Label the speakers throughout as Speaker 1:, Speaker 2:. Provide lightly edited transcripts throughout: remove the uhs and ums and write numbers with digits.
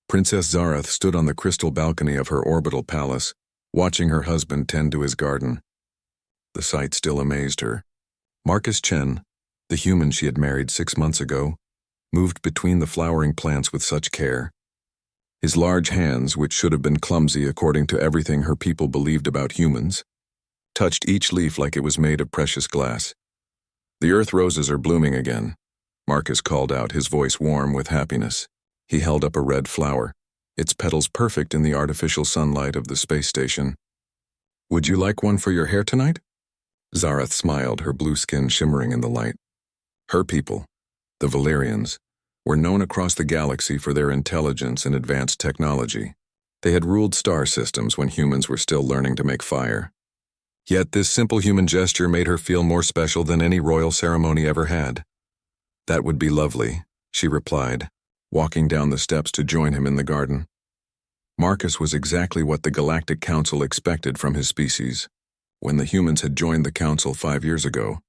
Speaker 1: Princess Zarath stood on the crystal balcony of her orbital palace, watching her husband tend to his garden. The sight still amazed her. Marcus Chen, the human she had married 6 months ago, moved between the flowering plants with such care. His large hands, which should have been clumsy according to everything her people believed about humans, touched each leaf like it was made of precious glass. "The earth roses are blooming again," Marcus called out, his voice warm with happiness. He held up a red flower, its petals perfect in the artificial sunlight of the space station. "Would you like one for your hair tonight?" Zarath smiled, her blue skin shimmering in the light. Her people, the Valerians, were known across the galaxy for their intelligence and advanced technology. They had ruled star systems when humans were still learning to make fire. Yet this simple human gesture made her feel more special than any royal ceremony ever had. "That would be lovely," she replied, walking down the steps to join him in the garden. Marcus was exactly what the Galactic Council expected from his species. When the humans had joined the Council 5 years ago,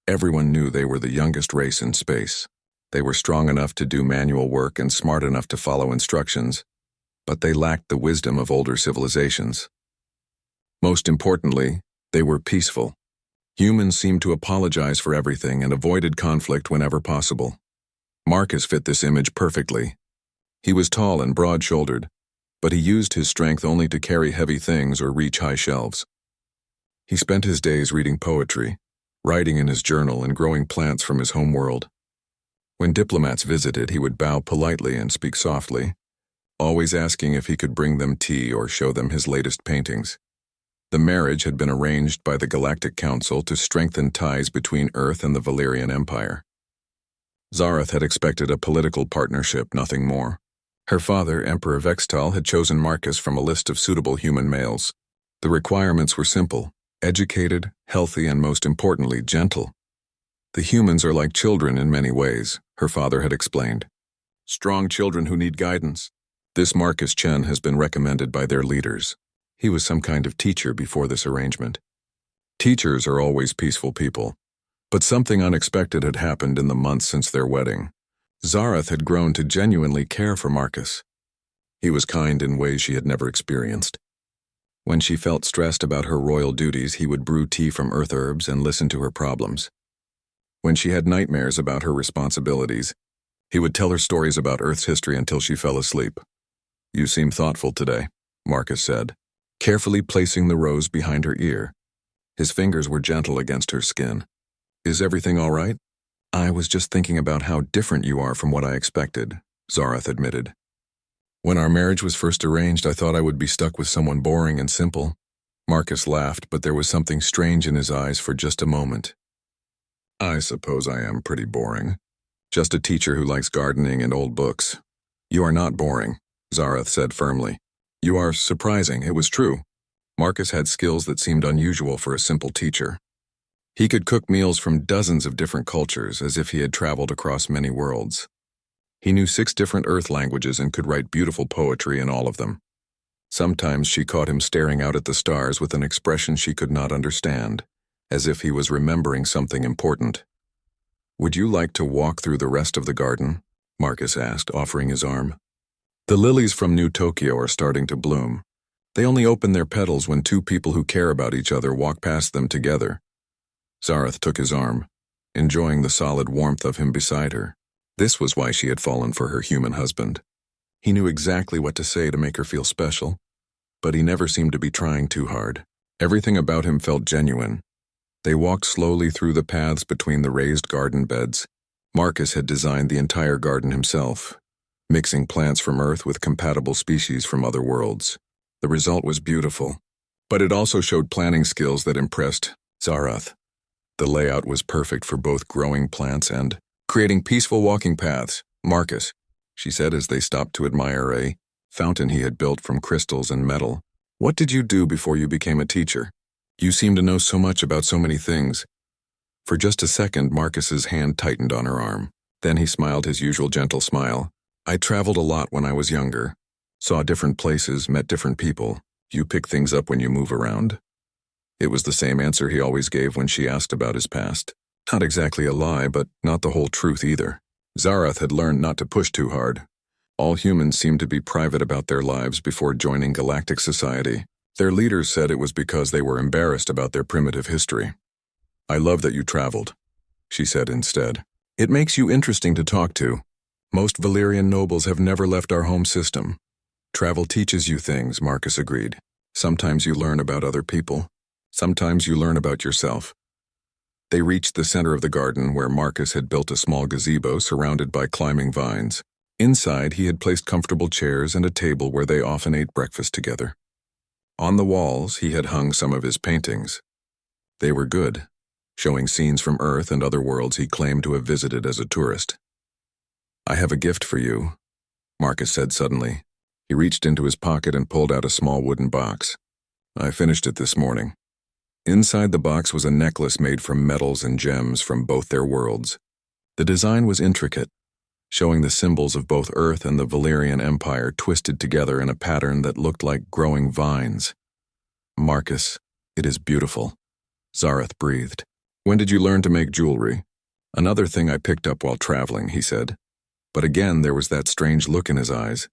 Speaker 1: everyone knew they were the youngest race in space. They were strong enough to do manual work and smart enough to follow instructions, but they lacked the wisdom of older civilizations. Most importantly, they were peaceful. Humans seemed to apologize for everything and avoided conflict whenever possible. Marcus fit this image perfectly. He was tall and broad-shouldered, but he used his strength only to carry heavy things or reach high shelves. He spent his days reading poetry, writing in his journal, and growing plants from his home world. When diplomats visited, he would bow politely and speak softly, always asking if he could bring them tea or show them his latest paintings. The marriage had been arranged by the Galactic Council to strengthen ties between Earth and the Valerian Empire. Zarath had expected a political partnership, nothing more. Her father, Emperor Vextal, had chosen Marcus from a list of suitable human males. The requirements were simple: educated, healthy, and most importantly, gentle. "The humans are like children in many ways," her father had explained. "Strong children who need guidance. This Marcus Chen has been recommended by their leaders." He was some kind of teacher before this arrangement. Teachers are always peaceful people, but something unexpected had happened in the months since their wedding. Zarath had grown to genuinely care for Marcus. He was kind in ways she had never experienced. When she felt stressed about her royal duties, he would brew tea from earth herbs and listen to her problems. When she had nightmares about her responsibilities, he would tell her stories about Earth's history until she fell asleep. "You seem thoughtful today," Marcus said, carefully placing the rose behind her ear. His fingers were gentle against her skin. "Is everything all right?" "I was just thinking about how different you are from what I expected," Zarath admitted. "When our marriage was first arranged, I thought I would be stuck with someone boring and simple." Marcus laughed, but there was something strange in his eyes for just a moment. "I suppose I am pretty boring. Just a teacher who likes gardening and old books." "You are not boring," Zarath said firmly. "You are surprising." It was true. Marcus had skills that seemed unusual for a simple teacher. He could cook meals from dozens of different cultures, as if he had traveled across many worlds. He knew 6 different Earth languages and could write beautiful poetry in all of them. Sometimes she caught him staring out at the stars with an expression she could not understand, as if he was remembering something important. "Would you like to walk through the rest of the garden?" Marcus asked, offering his arm. "The lilies from New Tokyo are starting to bloom. They only open their petals when 2 people who care about each other walk past them together." Zarath took his arm, enjoying the solid warmth of him beside her. This was why she had fallen for her human husband. He knew exactly what to say to make her feel special, but he never seemed to be trying too hard. Everything about him felt genuine. They walked slowly through the paths between the raised garden beds. Marcus had designed the entire garden himself, mixing plants from Earth with compatible species from other worlds. The result was beautiful, but it also showed planning skills that impressed Zarath. The layout was perfect for both growing plants and creating peaceful walking paths. "Marcus," she said as they stopped to admire a fountain he had built from crystals and metal, "what did you do before you became a teacher? You seem to know so much about so many things." For just a second, Marcus's hand tightened on her arm. Then he smiled his usual gentle smile. "I traveled a lot when I was younger. Saw different places, met different people. You pick things up when you move around." It was the same answer he always gave when she asked about his past. Not exactly a lie, but not the whole truth either. Zarath had learned not to push too hard. All humans seemed to be private about their lives before joining galactic society. Their leaders said it was because they were embarrassed about their primitive history. "I love that you traveled," she said instead. "It makes you interesting to talk to. Most Valyrian nobles have never left our home system." "Travel teaches you things," Marcus agreed. "Sometimes you learn about other people. Sometimes you learn about yourself." They reached the center of the garden where Marcus had built a small gazebo surrounded by climbing vines. Inside, he had placed comfortable chairs and a table where they often ate breakfast together. On the walls, he had hung some of his paintings. They were good, showing scenes from Earth and other worlds he claimed to have visited as a tourist. "I have a gift for you," Marcus said suddenly. He reached into his pocket and pulled out a small wooden box. "I finished it this morning." Inside the box was a necklace made from metals and gems from both their worlds. The design was intricate, showing the symbols of both Earth and the Valyrian Empire twisted together in a pattern that looked like growing vines. "Marcus, it is beautiful," Zareth breathed. "When did you learn to make jewelry?" "Another thing I picked up while traveling," he said. But again there was that strange look in his eyes.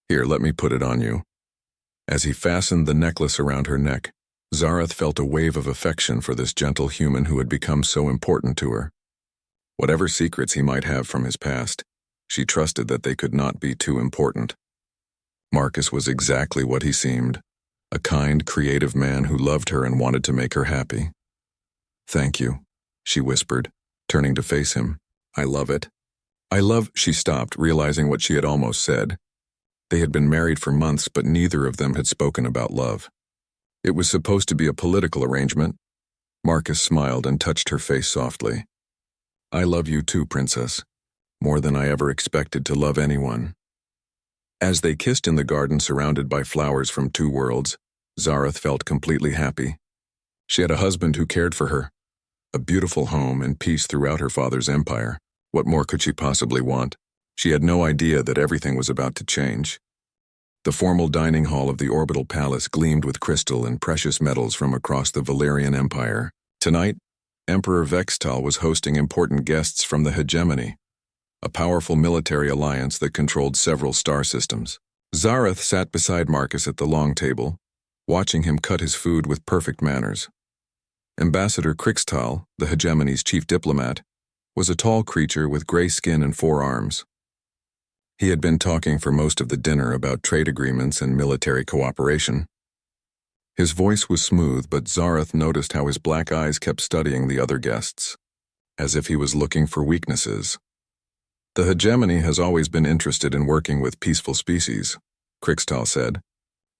Speaker 1: "Here, let me put it on you." As he fastened the necklace around her neck, Zareth felt a wave of affection for this gentle human who had become so important to her. Whatever secrets he might have from his past, she trusted that they could not be too important. Marcus was exactly what he seemed, a kind, creative man who loved her and wanted to make her happy. "Thank you," she whispered, turning to face him. "I love it." She stopped, realizing what she had almost said. They had been married for months, but neither of them had spoken about love. It was supposed to be a political arrangement. Marcus smiled and touched her face softly. "I love you too, Princess, more than I ever expected to love anyone." As they kissed in the garden surrounded by flowers from two worlds, Zareth felt completely happy. She had a husband who cared for her, a beautiful home and peace throughout her father's empire. What more could she possibly want? She had no idea that everything was about to change. The formal dining hall of the orbital palace gleamed with crystal and precious metals from across the Valyrian Empire. Tonight, Emperor Vextal was hosting important guests from the Hegemony, a powerful military alliance that controlled several star systems. Zareth sat beside Marcus at the long table, watching him cut his food with perfect manners. Ambassador Krixtal, the Hegemony's chief diplomat, was a tall creature with gray skin and 4 arms. He had been talking for most of the dinner about trade agreements and military cooperation. His voice was smooth, but Zareth noticed how his black eyes kept studying the other guests, as if he was looking for weaknesses. "The Hegemony has always been interested in working with peaceful species," Krixtal said,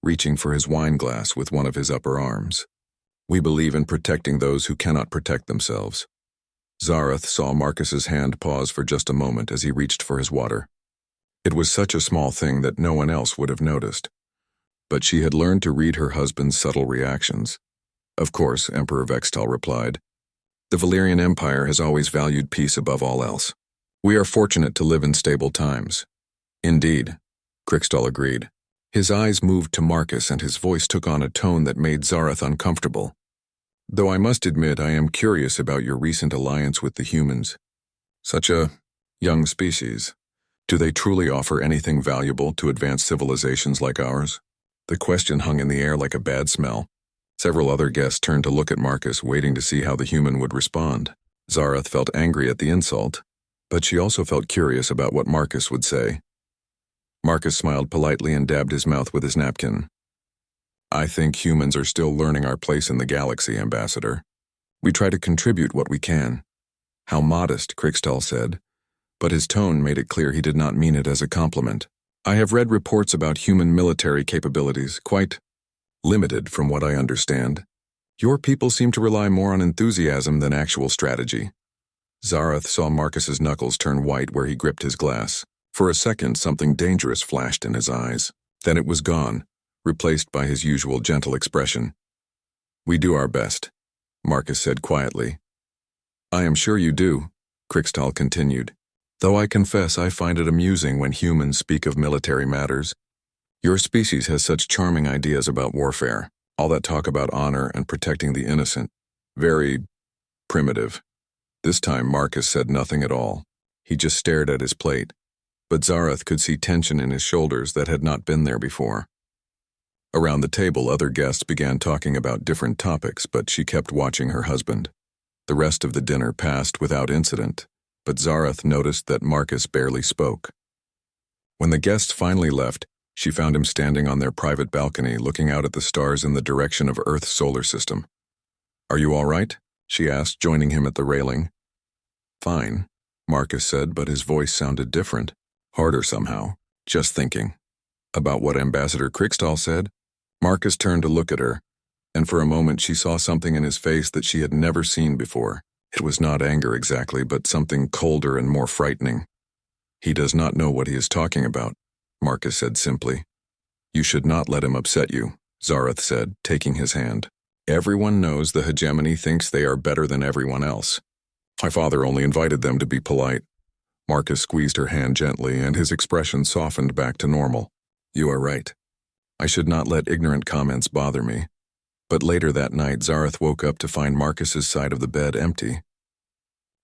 Speaker 1: reaching for his wine glass with one of his upper arms. "We believe in protecting those who cannot protect themselves." Zareth saw Marcus's hand pause for just a moment as he reached for his water. It was such a small thing that no one else would have noticed. But she had learned to read her husband's subtle reactions. "Of course," Emperor Vextal replied. "The Valyrian Empire has always valued peace above all else. We are fortunate to live in stable times." "Indeed," Krixtal agreed. His eyes moved to Marcus and his voice took on a tone that made Zareth uncomfortable. "Though I must admit I am curious about your recent alliance with the humans. Such a young species. Do they truly offer anything valuable to advanced civilizations like ours?" The question hung in the air like a bad smell. Several other guests turned to look at Marcus, waiting to see how the human would respond. Zareth felt angry at the insult, but she also felt curious about what Marcus would say. Marcus smiled politely and dabbed his mouth with his napkin. "I think humans are still learning our place in the galaxy, Ambassador. We try to contribute what we can." "How modest," Krixtal said, but his tone made it clear he did not mean it as a compliment. "I have read reports about human military capabilities, quite limited from what I understand. Your people seem to rely more on enthusiasm than actual strategy." Zareth saw Marcus's knuckles turn white where he gripped his glass. For a second, something dangerous flashed in his eyes. Then it was gone, replaced by his usual gentle expression. "We do our best," Marcus said quietly. "I am sure you do," Krixtal continued. "Though I confess I find it amusing when humans speak of military matters. Your species has such charming ideas about warfare, all that talk about honor and protecting the innocent. Very primitive." This time Marcus said nothing at all. He just stared at his plate. but Zareth could see tension in his shoulders that had not been there before. Around the table, other guests began talking about different topics, but she kept watching her husband. The rest of the dinner passed without incident, but Zareth noticed that Marcus barely spoke. When the guests finally left, she found him standing on their private balcony looking out at the stars in the direction of Earth's solar system. "Are you all right?" she asked, joining him at the railing. "Fine," Marcus said, but his voice sounded different, harder somehow. "Just thinking." "About what Ambassador Kriegstall said?" Marcus turned to look at her, and for a moment she saw something in his face that she had never seen before. It was not anger exactly, but something colder and more frightening. "He does not know what he is talking about," Marcus said simply. "You should not let him upset you," Zareth said, taking his hand. "Everyone knows the hegemony thinks they are better than everyone else. My father only invited them to be polite." Marcus squeezed her hand gently, and his expression softened back to normal. "You are right. I should not let ignorant comments bother me." But later that night, Zareth woke up to find Marcus's side of the bed empty.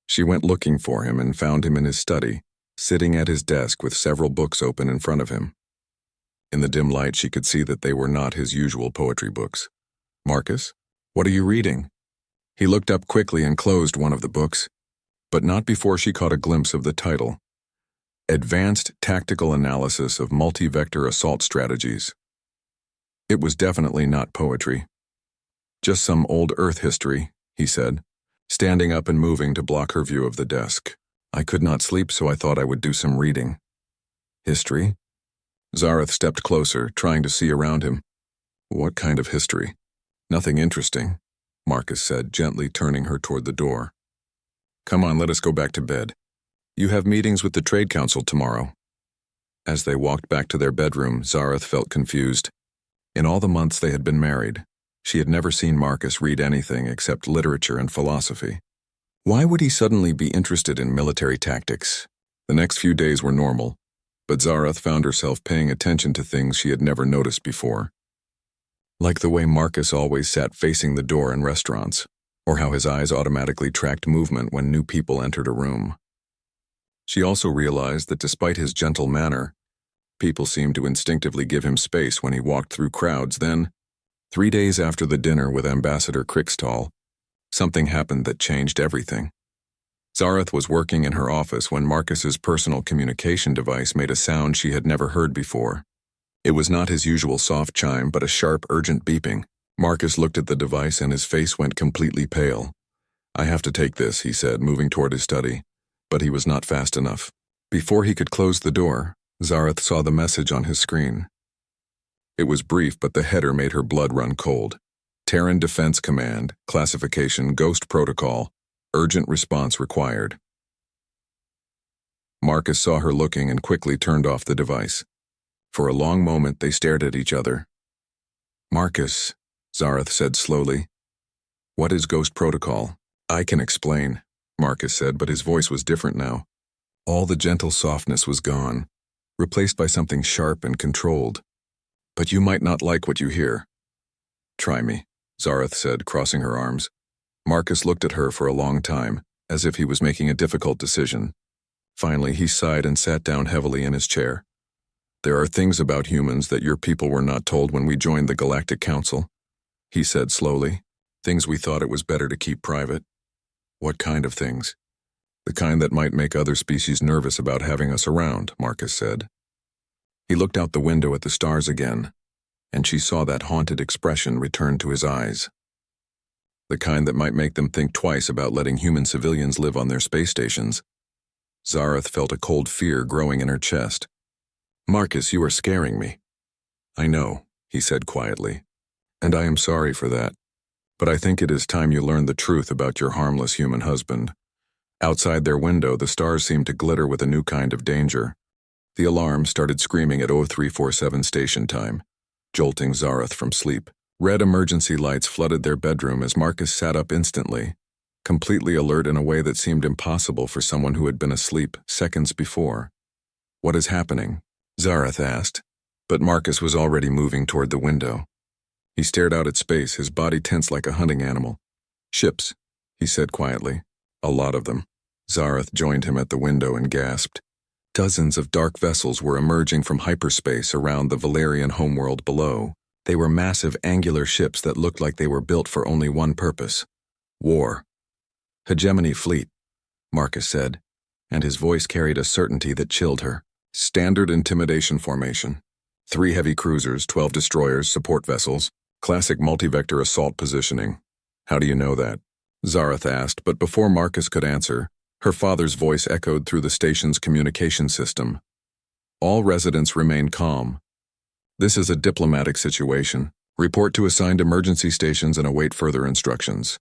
Speaker 1: She went looking for him and found him in his study, sitting at his desk with several books open in front of him. In the dim light, she could see that they were not his usual poetry books. "Marcus, what are you reading?" He looked up quickly and closed one of the books, but not before she caught a glimpse of the title: Advanced Tactical Analysis of Multi-Vector Assault Strategies. It was definitely not poetry. "Just some old Earth history," he said, standing up and moving to block her view of the desk. "I could not sleep, so I thought I would do some reading." "History?" Zareth stepped closer, trying to see around him. "What kind of history?" "Nothing interesting," Marcus said, gently turning her toward the door. "Come on, let us go back to bed. You have meetings with the Trade Council tomorrow." As they walked back to their bedroom, Zareth felt confused. In all the months they had been married, she had never seen Marcus read anything except literature and philosophy. Why would he suddenly be interested in military tactics? The next few days were normal, but Zareth found herself paying attention to things she had never noticed before. Like the way Marcus always sat facing the door in restaurants, or how his eyes automatically tracked movement when new people entered a room. She also realized that despite his gentle manner, people seemed to instinctively give him space when he walked through crowds. Then, 3 days after the dinner with Ambassador Kriegstall, something happened that changed everything. Zareth was working in her office when Marcus's personal communication device made a sound she had never heard before. It was not his usual soft chime, but a sharp, urgent beeping. Marcus looked at the device and his face went completely pale. "I have to take this," he said, moving toward his study, but he was not fast enough. Before he could close the door, Zareth saw the message on his screen. It was brief, but the header made her blood run cold. Terran Defense Command, Classification Ghost Protocol, Urgent Response Required. Marcus saw her looking and quickly turned off the device. For a long moment they stared at each other. "Marcus," Zareth said slowly, "what is Ghost Protocol?" "I can explain," Marcus said, but his voice was different now. All the gentle softness was gone, replaced by something sharp and controlled. "But you might not like what you hear." "Try me," Zareth said, crossing her arms. Marcus looked at her for a long time, as if he was making a difficult decision. Finally, he sighed and sat down heavily in his chair. "There are things about humans that your people were not told when we joined the Galactic Council," he said slowly. "Things we thought it was better to keep private." "What kind of things?" "The kind that might make other species nervous about having us around," Marcus said. He looked out the window at the stars again, and she saw that haunted expression return to his eyes. "The kind that might make them think twice about letting human civilians live on their space stations." Zareth felt a cold fear growing in her chest. "Marcus, you are scaring me." "I know," he said quietly, "and I am sorry for that. But I think it is time you learned the truth about your harmless human husband." Outside their window, the stars seemed to glitter with a new kind of danger. The alarm started screaming at 0347 station time, jolting Zareth from sleep. Red emergency lights flooded their bedroom as Marcus sat up instantly, completely alert in a way that seemed impossible for someone who had been asleep seconds before. "What is happening?" Zareth asked, but Marcus was already moving toward the window. He stared out at space, his body tense like a hunting animal. "Ships," he said quietly. "A lot of them." Zareth joined him at the window and gasped. Dozens of dark vessels were emerging from hyperspace around the Valerian homeworld below. They were massive angular ships that looked like they were built for only one purpose: war. "Hegemony fleet," Marcus said, and his voice carried a certainty that chilled her. "Standard intimidation formation. 3 heavy cruisers, 12 destroyers, support vessels. Classic multi-vector assault positioning." "How do you know that?" Zareth asked, but before Marcus could answer, her father's voice echoed through the station's communication system. "All residents remain calm. This is a diplomatic situation. Report to assigned emergency stations and await further instructions."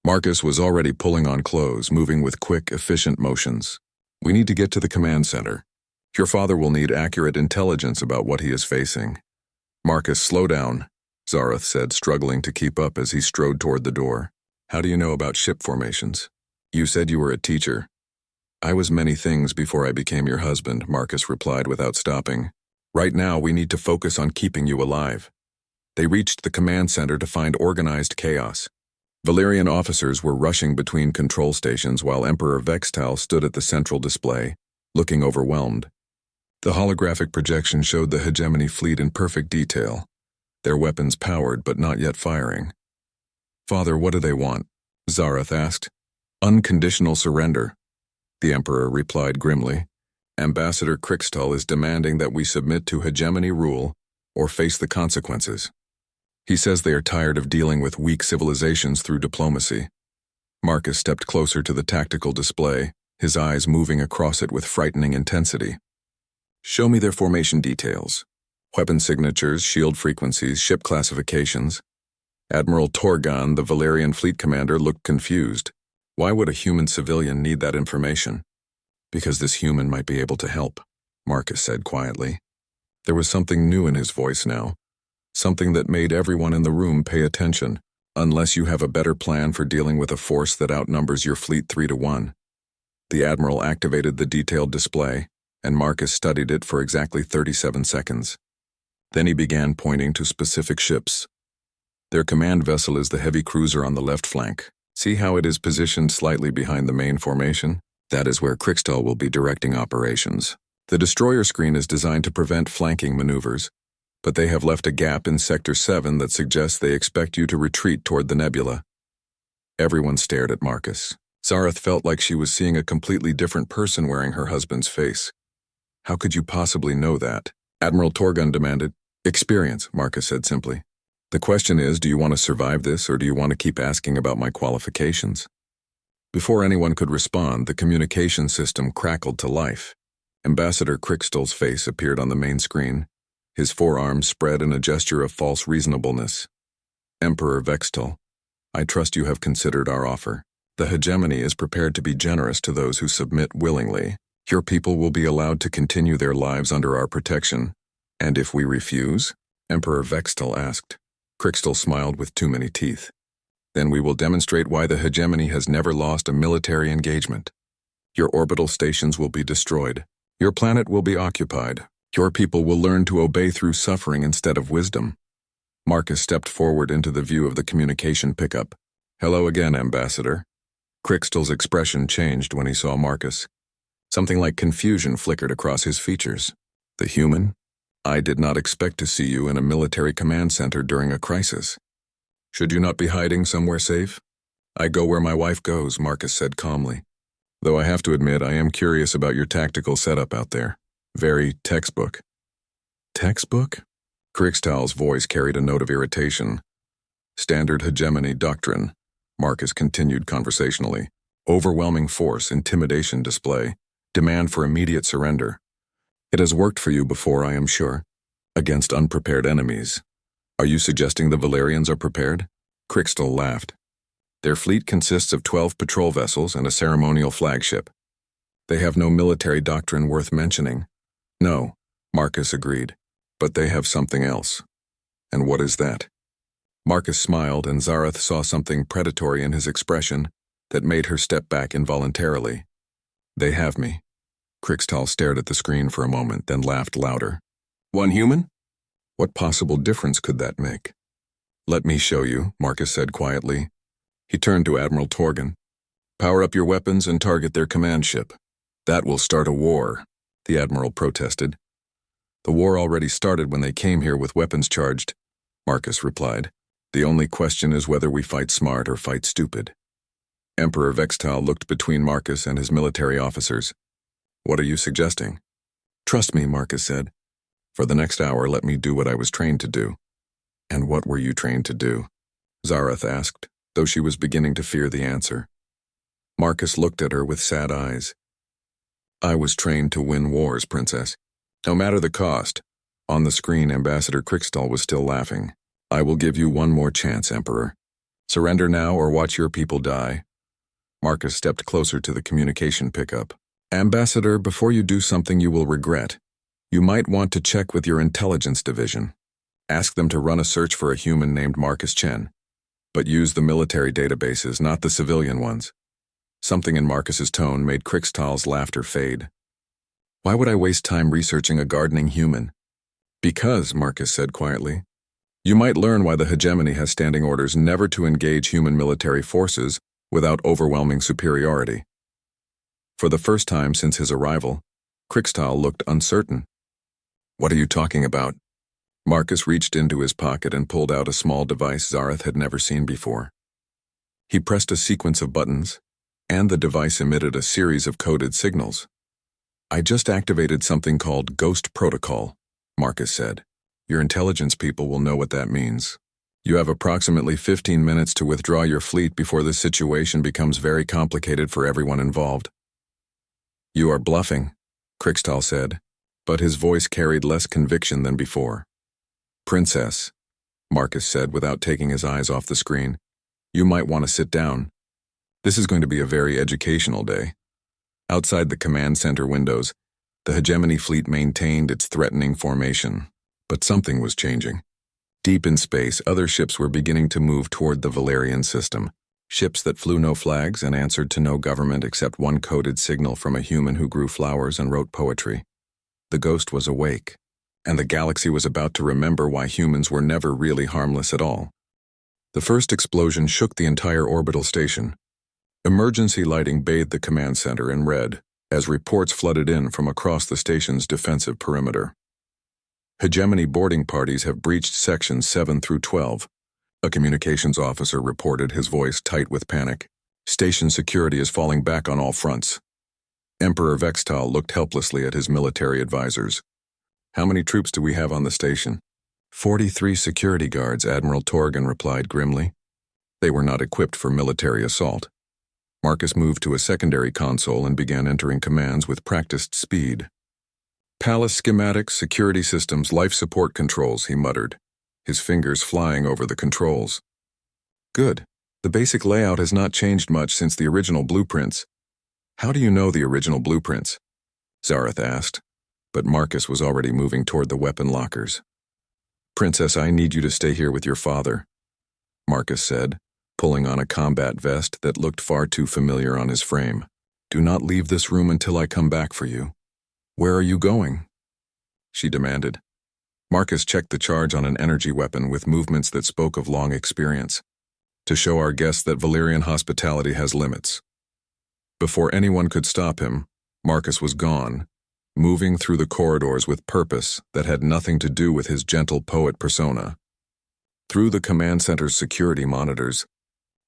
Speaker 1: Marcus was already pulling on clothes, moving with quick, efficient motions. "We need to get to the command center. Your father will need accurate intelligence about what he is facing." "Marcus, slow down," Zareth said, struggling to keep up as he strode toward the door. "How do you know about ship formations? You said you were a teacher." "I was many things before I became your husband," Marcus replied without stopping. "Right now, we need to focus on keeping you alive." They reached the command center to find organized chaos. Valerian officers were rushing between control stations while Emperor Vextal stood at the central display, looking overwhelmed. The holographic projection showed the Hegemony fleet in perfect detail, their weapons powered but not yet firing. "Father, what do they want?" Zareth asked. "Unconditional surrender," the Emperor replied grimly. "Ambassador Crixtal is demanding that we submit to Hegemony rule or face the consequences. He says they are tired of dealing with weak civilizations through diplomacy." Marcus stepped closer to the tactical display, his eyes moving across it with frightening intensity. "Show me their formation details. Weapon signatures, shield frequencies, ship classifications." Admiral Torgan, the Valerian fleet commander, looked confused. Why would a human civilian need that information? "Because this human might be able to help," Marcus said quietly. There was something new in his voice now, something that made everyone in the room pay attention. "Unless you have a better plan for dealing with a force that outnumbers your fleet 3-1. The Admiral activated the detailed display, and Marcus studied it for exactly 37 seconds. Then he began pointing to specific ships. "Their command vessel is the heavy cruiser on the left flank. See how it is positioned slightly behind the main formation? That is where Crixtal will be directing operations. The destroyer screen is designed to prevent flanking maneuvers, but they have left a gap in Sector 7 that suggests they expect you to retreat toward the nebula." Everyone stared at Marcus. Zareth felt like she was seeing a completely different person wearing her husband's face. "How could you possibly know that?" Admiral Torgun demanded. "Experience," Marcus said simply. "The question is, do you want to survive this, or do you want to keep asking about my qualifications?" Before anyone could respond, the communication system crackled to life. Ambassador Crixtal's face appeared on the main screen, his forearms spread in a gesture of false reasonableness. "Emperor Vextal, I trust you have considered our offer. The Hegemony is prepared to be generous to those who submit willingly. Your people will be allowed to continue their lives under our protection. And if we refuse?" Emperor Vextal asked. Crixtal smiled with too many teeth. "Then we will demonstrate why the Hegemony has never lost a military engagement. Your orbital stations will be destroyed. Your planet will be occupied. Your people will learn to obey through suffering instead of wisdom." Marcus stepped forward into the view of the communication pickup. "Hello again, Ambassador." Crixtal's expression changed when he saw Marcus. Something like confusion flickered across his features. "The human? I did not expect to see you in a military command center during a crisis. Should you not be hiding somewhere safe?" "I go where my wife goes," Marcus said calmly. "Though I have to admit I am curious about your tactical setup out there. Very textbook." "Textbook?" Crixtal's voice carried a note of irritation. "Standard Hegemony doctrine," Marcus continued conversationally. "Overwhelming force, intimidation display, demand for immediate surrender. It has worked for you before, I am sure, against unprepared enemies. Are you suggesting the Valerians are prepared?" Crixtal laughed. "Their fleet consists of 12 patrol vessels and a ceremonial flagship. They have no military doctrine worth mentioning." "No," Marcus agreed, "but they have something else." "And what is that?" Marcus smiled, and Zareth saw something predatory in his expression that made her step back involuntarily. "They have me." Crixtal stared at the screen for a moment, then laughed louder. "One human? What possible difference could that make?" "Let me show you," Marcus said quietly. He turned to Admiral Torgan. "Power up your weapons and target their command ship. That will start a war." the Admiral protested. The war already started when they came here with weapons charged, Marcus replied. The only question is whether we fight smart or fight stupid. Emperor Vextal looked between Marcus and his military officers. What are you suggesting? Trust me, Marcus said. For the next hour, let me do what I was trained to do. And what were you trained to do? Zareth asked, though she was beginning to fear the answer. Marcus looked at her with sad eyes. I was trained to win wars, Princess. No matter the cost. On the screen, Ambassador Crickstal was still laughing. I will give you one more chance, Emperor. Surrender now or watch your people die. Marcus stepped closer to the communication pickup. Ambassador, before you do something you will regret, you might want to check with your intelligence division. Ask them to run a search for a human named Marcus Chen, but use the military databases, not the civilian ones. Something in Marcus's tone made Crickstal's laughter fade. Why would I waste time researching a gardening human? Because, Marcus said quietly, you might learn why the hegemony has standing orders never to engage human military forces without overwhelming superiority. For the first time since his arrival, Crickstal looked uncertain. What are you talking about? Marcus reached into his pocket and pulled out a small device Zareth had never seen before. He pressed a sequence of buttons, and the device emitted a series of coded signals. I just activated something called Ghost Protocol, Marcus said. Your intelligence people will know what that means. You have approximately 15 minutes to withdraw your fleet before this situation becomes very complicated for everyone involved. You are bluffing, Crickstal said, but his voice carried less conviction than before. Princess, Marcus said without taking his eyes off the screen, you might want to sit down. This is going to be a very educational day. Outside the command center windows, the hegemony fleet maintained its threatening formation. But something was changing. Deep in space, other ships were beginning to move toward the Valerian system. Ships that flew no flags and answered to no government except one coded signal from a human who grew flowers and wrote poetry. The ghost was awake, and the galaxy was about to remember why humans were never really harmless at all. The first explosion shook the entire orbital station. Emergency lighting bathed the command center in red as reports flooded in from across the station's defensive perimeter. Hegemony boarding parties have breached sections 7 through 12. A communications officer reported, his voice tight with panic. Station security is falling back on all fronts. Emperor Vextal looked helplessly at his military advisors. How many troops do we have on the station? 43 security guards, Admiral Torgan replied grimly. They were not equipped for military assault. Marcus moved to a secondary console and began entering commands with practiced speed. Palace schematics, security systems, life support controls, he muttered, his fingers flying over the controls. Good. The basic layout has not changed much since the original blueprints. How do you know the original blueprints? Zareth asked, but Marcus was already moving toward the weapon lockers. Princess, I need you to stay here with your father, Marcus said, pulling on a combat vest that looked far too familiar on his frame. Do not leave this room until I come back for you. Where are you going? She demanded. Marcus checked the charge on an energy weapon with movements that spoke of long experience. To show our guests that Valerian hospitality has limits. Before anyone could stop him, Marcus was gone, moving through the corridors with purpose that had nothing to do with his gentle poet persona. Through the command center's security monitors,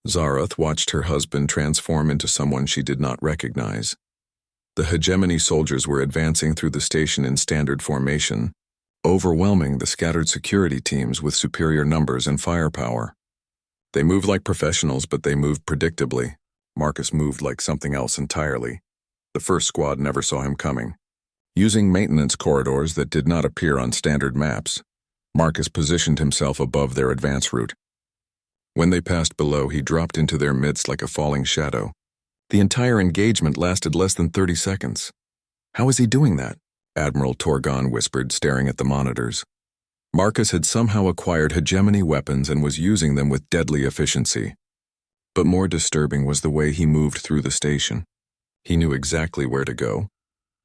Speaker 1: Zareth watched her husband transform into someone she did not recognize. The hegemony soldiers were advancing through the station in standard formation, overwhelming the scattered security teams with superior numbers and firepower. They moved like professionals, but they moved predictably. Marcus moved like something else entirely. The first squad never saw him coming. Using maintenance corridors that did not appear on standard maps, Marcus positioned himself above their advance route. When they passed below, he dropped into their midst like a falling shadow. The entire engagement lasted less than 30 seconds. How is he doing that? Admiral Torgan whispered, staring at the monitors. Marcus had somehow acquired hegemony weapons and was using them with deadly efficiency. But more disturbing was the way he moved through the station. He knew exactly where to go,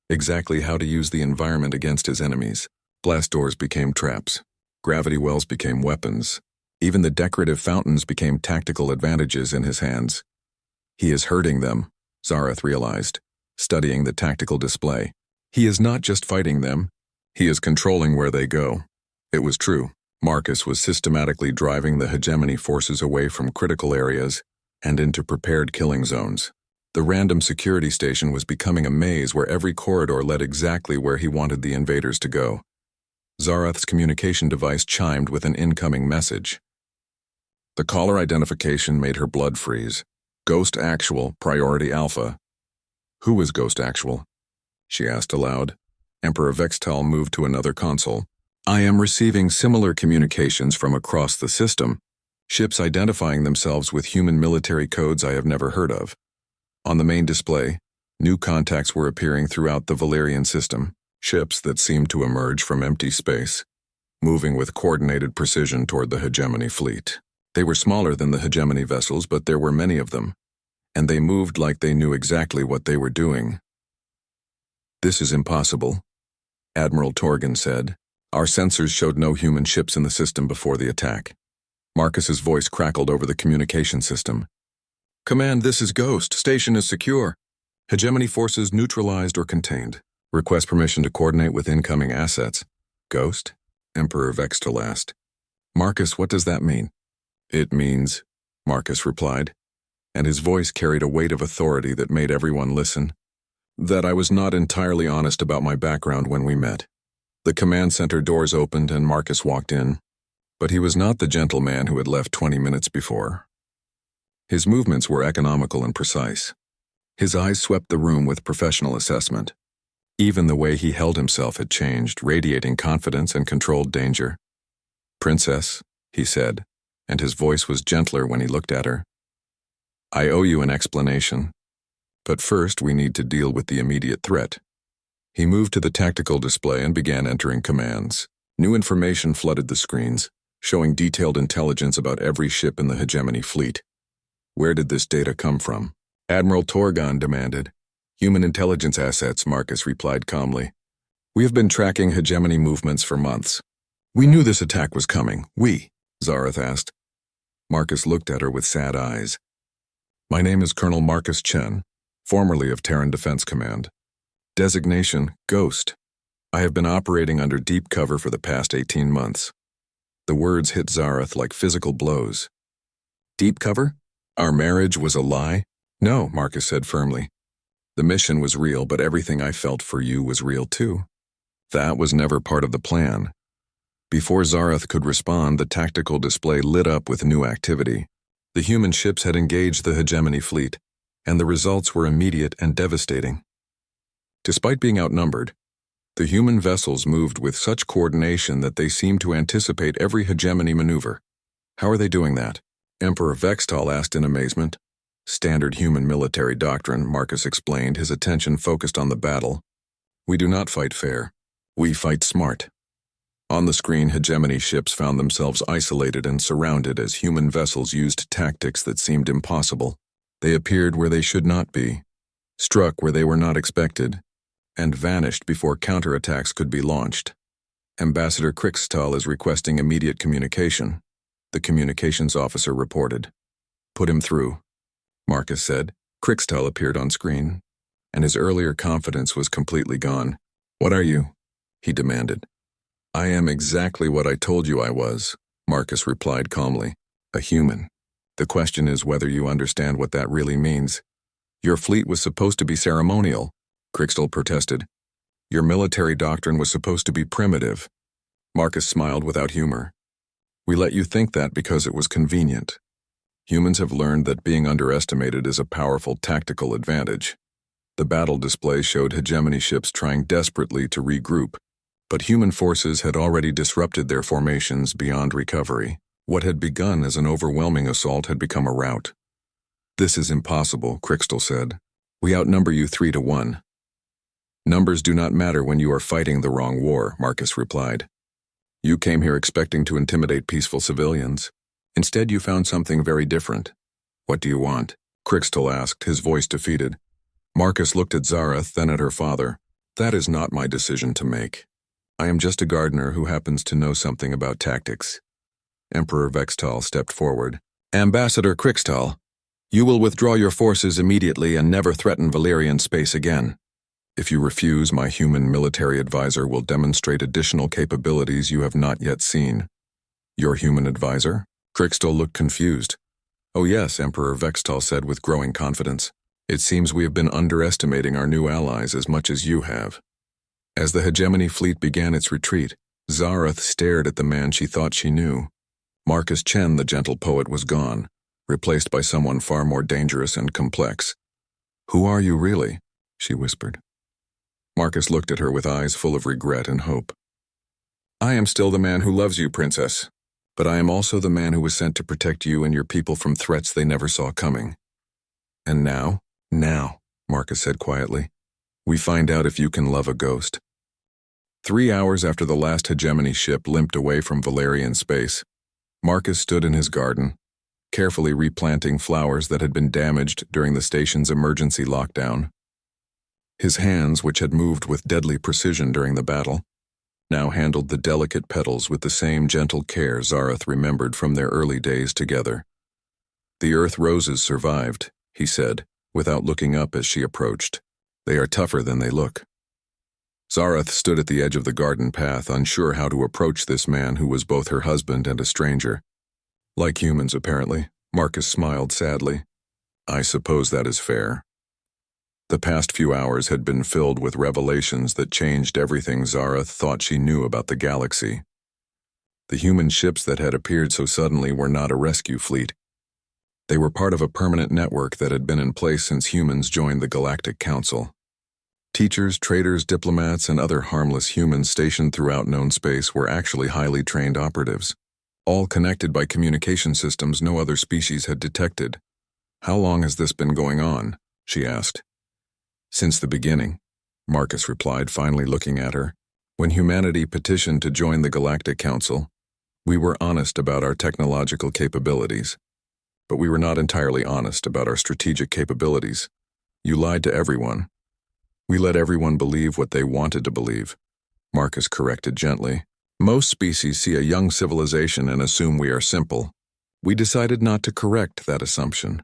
Speaker 1: exactly how to use the environment against his enemies. Blast doors became traps. Gravity wells became weapons. Even the decorative fountains became tactical advantages in his hands. He is hurting them, Zareth realized, studying the tactical display. He is not just fighting them, he is controlling where they go. It was true. Marcus was systematically driving the hegemony forces away from critical areas and into prepared killing zones. The random security station was becoming a maze where every corridor led exactly where he wanted the invaders to go. Zarath's communication device chimed with an incoming message. The caller identification made her blood freeze. Ghost Actual, Priority Alpha. Who is Ghost Actual? She asked aloud. Emperor Vextal moved to another console. I am receiving similar communications from across the system, ships identifying themselves with human military codes I have never heard of. On the main display, new contacts were appearing throughout the Valerian system, ships that seemed to emerge from empty space, moving with coordinated precision toward the hegemony fleet. They were smaller than the hegemony vessels, but there were many of them, and they moved like they knew exactly what they were doing. This is impossible, Admiral Torgan said. Our sensors showed no human ships in the system before the attack. Marcus's voice crackled over the communication system. Command, this is Ghost. Station is secure. Hegemony forces neutralized or contained. Request permission to coordinate with incoming assets. Ghost? Emperor Vextal asked. Marcus, what does that mean? It means, Marcus replied, and his voice carried a weight of authority that made everyone listen, that I was not entirely honest about my background when we met. The command center doors opened and Marcus walked in, but he was not the gentleman who had left 20 minutes before. His movements were economical and precise. His eyes swept the room with professional assessment. Even the way he held himself had changed, radiating confidence and controlled danger. Princess, he said, and his voice was gentler when he looked at her. I owe you an explanation, but first we need to deal with the immediate threat. He moved to the tactical display and began entering commands. New information flooded the screens, showing detailed intelligence about every ship in the hegemony fleet. Where did this data come from? Admiral Torgan demanded. Human intelligence assets, Marcus replied calmly. We have been tracking hegemony movements for months. We knew this attack was coming. Zarath asked. Marcus looked at her with sad eyes. My name is Colonel Marcus Chen, formerly of Terran Defense Command. Designation, Ghost. I have been operating under deep cover for the past 18 months. The words hit Zarath like physical blows. Deep cover? Our marriage was a lie? No, Marcus said firmly. The mission was real, but everything I felt for you was real too. That was never part of the plan. Before Zarath could respond, the tactical display lit up with new activity. The human ships had engaged the hegemony fleet, and the results were immediate and devastating. Despite being outnumbered, the human vessels moved with such coordination that they seemed to anticipate every hegemony maneuver. How are they doing that? Emperor Vextal asked in amazement. Standard human military doctrine, Marcus explained, his attention focused on the battle. We do not fight fair. We fight smart. On the screen, hegemony ships found themselves isolated and surrounded as human vessels used tactics that seemed impossible. They appeared where they should not be, struck where they were not expected, and vanished before counterattacks could be launched. Ambassador Krixtal is requesting immediate communication, the communications officer reported. Put him through, Marcus said. Krixtal appeared on screen, and his earlier confidence was completely gone. What are you? He demanded. I am exactly what I told you I was, Marcus replied calmly. A human. The question is whether you understand what that really means. Your fleet was supposed to be ceremonial, Krixtal protested. Your military doctrine was supposed to be primitive. Marcus smiled without humor. We let you think that because it was convenient. Humans have learned that being underestimated is a powerful tactical advantage. The battle display showed hegemony ships trying desperately to regroup, but human forces had already disrupted their formations beyond recovery. What had begun as an overwhelming assault had become a rout. This is impossible, Krixtal said. We outnumber you 3-1. Numbers do not matter when you are fighting the wrong war, Marcus replied. You came here expecting to intimidate peaceful civilians. Instead, you found something very different. What do you want? Krixtal asked, his voice defeated. Marcus looked at Zarath, then at her father. That is not my decision to make. I am just a gardener who happens to know something about tactics. Emperor Vextal stepped forward. Ambassador Krixtal, you will withdraw your forces immediately and never threaten Valerian space again. If you refuse, my human military advisor will demonstrate additional capabilities you have not yet seen. Your human advisor? Crystal looked confused. Oh yes, Emperor Vextal said with growing confidence. It seems we have been underestimating our new allies as much as you have. As the hegemony fleet began its retreat, Zarath stared at the man she thought she knew. Marcus Chen, the gentle poet, was gone, replaced by someone far more dangerous and complex. Who are you really? She whispered. Marcus looked at her with eyes full of regret and hope. I am still the man who loves you, Princess, but I am also the man who was sent to protect you and your people from threats they never saw coming. And now, Marcus said quietly, we find out if you can love a ghost. 3 hours after the last hegemony ship limped away from Valerian space, Marcus stood in his garden, carefully replanting flowers that had been damaged during the station's emergency lockdown. His hands, which had moved with deadly precision during the battle, now handled the delicate petals with the same gentle care Zarath remembered from their early days together. The earth roses survived, he said, without looking up as she approached. They are tougher than they look. Zarath stood at the edge of the garden path, unsure how to approach this man who was both her husband and a stranger. Like humans, apparently, Marcus smiled sadly. I suppose that is fair. The past few hours had been filled with revelations that changed everything Zarath thought she knew about the galaxy. The human ships that had appeared so suddenly were not a rescue fleet. They were part of a permanent network that had been in place since humans joined the Galactic Council. Teachers, traders, diplomats, and other harmless humans stationed throughout known space were actually highly trained operatives, all connected by communication systems no other species had detected. How long has this been going on? She asked. Since the beginning, Marcus replied, finally looking at her. When humanity petitioned to join the Galactic Council, we were honest about our technological capabilities. But we were not entirely honest about our strategic capabilities. You lied to everyone. We let everyone believe what they wanted to believe, Marcus corrected gently. Most species see a young civilization and assume we are simple. We decided not to correct that assumption.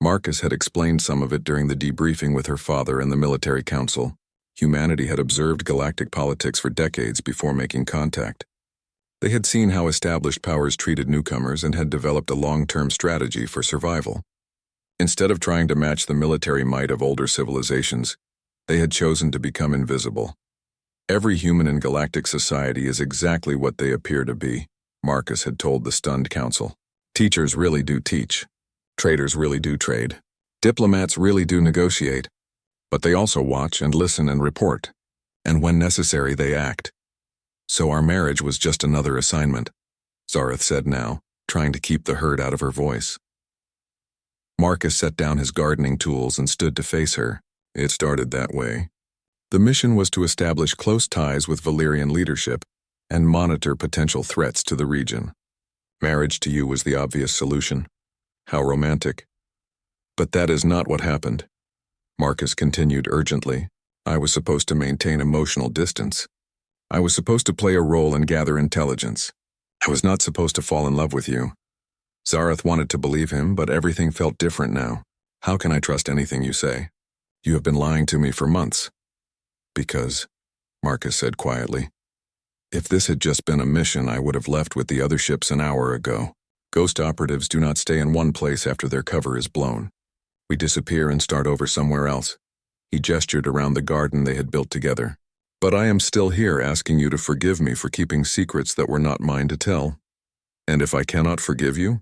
Speaker 1: Marcus had explained some of it during the debriefing with her father and the military council. Humanity had observed galactic politics for decades before making contact. They had seen how established powers treated newcomers and had developed a long-term strategy for survival. Instead of trying to match the military might of older civilizations, they had chosen to become invisible. Every human in galactic society is exactly what they appear to be, Marcus had told the stunned council. Teachers really do teach. Traders really do trade. Diplomats really do negotiate. But they also watch and listen and report. And when necessary, they act. So our marriage was just another assignment, Zarath said now, trying to keep the hurt out of her voice. Marcus set down his gardening tools and stood to face her. It started that way. The mission was to establish close ties with Valerian leadership and monitor potential threats to the region. Marriage to you was the obvious solution. How romantic. But that is not what happened. Marcus continued urgently. I was supposed to maintain emotional distance. I was supposed to play a role and gather intelligence. I was not supposed to fall in love with you. Zarath wanted to believe him, but everything felt different now. How can I trust anything you say? You have been lying to me for months. Because, Marcus said quietly, if this had just been a mission, I would have left with the other ships an hour ago. Ghost operatives do not stay in one place after their cover is blown. We disappear and start over somewhere else. He gestured around the garden they had built together. But I am still here asking you to forgive me for keeping secrets that were not mine to tell. And if I cannot forgive you?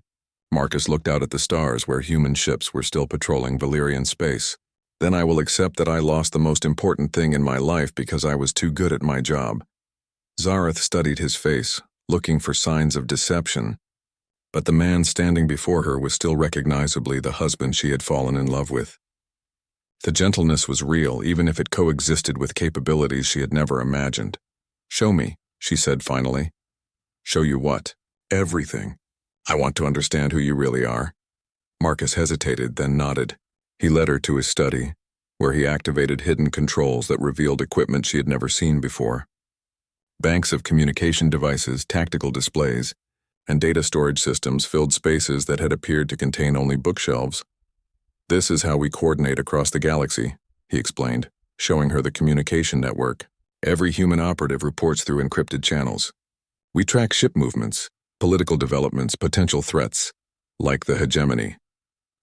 Speaker 1: Marcus looked out at the stars where human ships were still patrolling Valerian space. Then I will accept that I lost the most important thing in my life because I was too good at my job. Zarath studied his face, looking for signs of deception. But the man standing before her was still recognizably the husband she had fallen in love with. The gentleness was real, even if it coexisted with capabilities she had never imagined. Show me, she said finally. Show you what? Everything. I want to understand who you really are. Marcus hesitated, then nodded. He led her to his study, where he activated hidden controls that revealed equipment she had never seen before. Banks of communication devices, tactical displays, and data storage systems filled spaces that had appeared to contain only bookshelves. This is how we coordinate across the galaxy, he explained. showing her the communication network. Every human operative reports through encrypted channels. We track ship movements, political developments, potential threats, like the hegemony.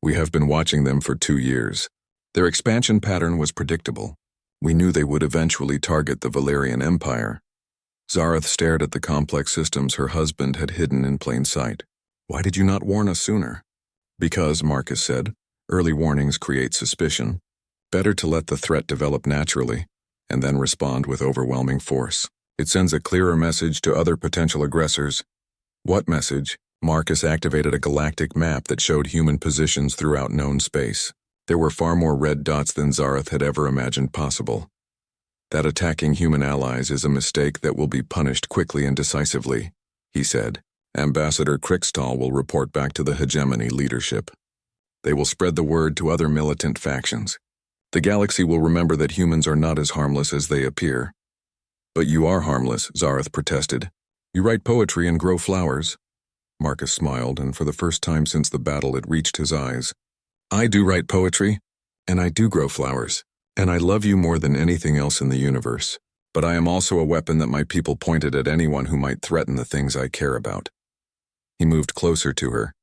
Speaker 1: We have been watching them for 2 years. Their expansion pattern was predictable. We knew they would eventually target the Valerian Empire. Zareth stared at the complex systems her husband had hidden in plain sight. Why did you not warn us sooner? Because, Marcus said, early warnings create suspicion. Better to let the threat develop naturally, and then respond with overwhelming force. It sends a clearer message to other potential aggressors. What message? Marcus activated a galactic map that showed human positions throughout known space. There were far more red dots than Zareth had ever imagined possible. That attacking human allies is a mistake that will be punished quickly and decisively, he said. Ambassador Krikstal will report back to the hegemony leadership. They will spread the word to other militant factions. The galaxy will remember that humans are not as harmless as they appear. But you are harmless, Zareth protested. You write poetry and grow flowers. Marcus smiled, and for the first time since the battle it reached his eyes. I do write poetry, and I do grow flowers, and I love you more than anything else in the universe. But I am also a weapon that my people pointed at anyone who might threaten the things I care about. He moved closer to her,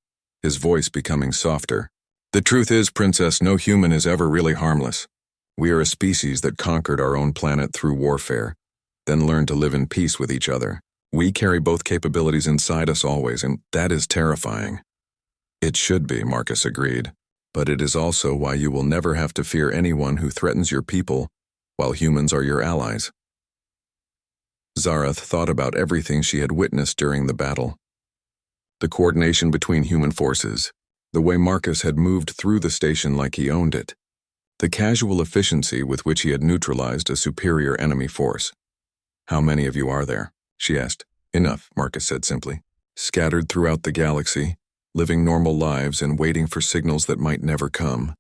Speaker 1: his voice becoming softer. The truth is, Princess, no human is ever really harmless. We are a species that conquered our own planet through warfare, then learned to live in peace with each other. We carry both capabilities inside us always, and that is terrifying. It should be, Marcus agreed, but it is also why you will never have to fear anyone who threatens your people, while humans are your allies. Zareth thought about everything she had witnessed during the battle. The coordination between human forces, the way Marcus had moved through the station like he owned it, the casual efficiency with which he had neutralized a superior enemy force. How many of you are there? She asked. Enough, Marcus said simply. Scattered throughout the galaxy, living normal lives and waiting for signals that might never come.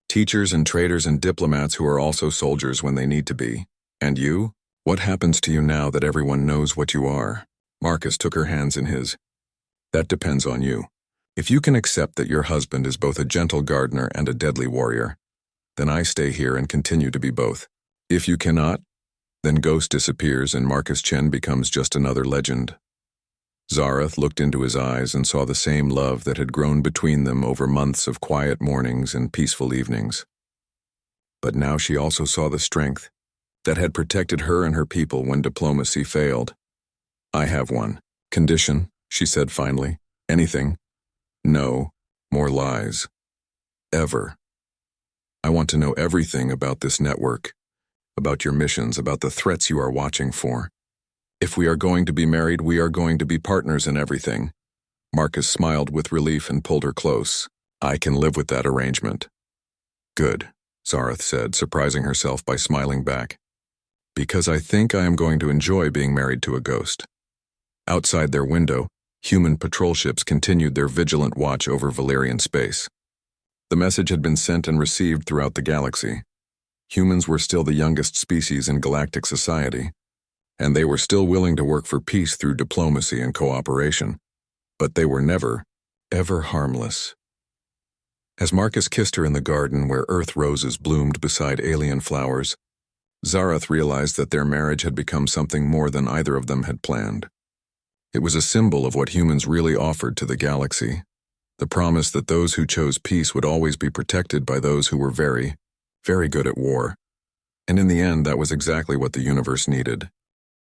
Speaker 1: Teachers and traders and diplomats who are also soldiers when they need to be. And you? What happens to you now that everyone knows what you are? Marcus took her hands in his. That depends on you. If you can accept that your husband is both a gentle gardener and a deadly warrior, then I stay here and continue to be both. If you cannot, then Ghost disappears and Marcus Chen becomes just another legend. Zareth looked into his eyes and saw the same love that had grown between them over months of quiet mornings and peaceful evenings. But now she also saw the strength that had protected her and her people when diplomacy failed. I have one condition, she said finally. Anything? No, more lies. Ever. I want to know everything about this network, about your missions, about the threats you are watching for. If we are going to be married, we are going to be partners in everything. Marcus smiled with relief and pulled her close. I can live with that arrangement. Good, Zareth said, surprising herself by smiling back. Because I think I am going to enjoy being married to a ghost. Outside their window, human patrol ships continued their vigilant watch over Valerian space. The message had been sent and received throughout the galaxy. Humans were still the youngest species in galactic society, and they were still willing to work for peace through diplomacy and cooperation. But they were never, ever harmless. As Marcus kissed her in the garden where earth roses bloomed beside alien flowers, Zareth realized that their marriage had become something more than either of them had planned. It was a symbol of what humans really offered to the galaxy, the promise that those who chose peace would always be protected by those who were very, very good at war. And in the end, that was exactly what the universe needed.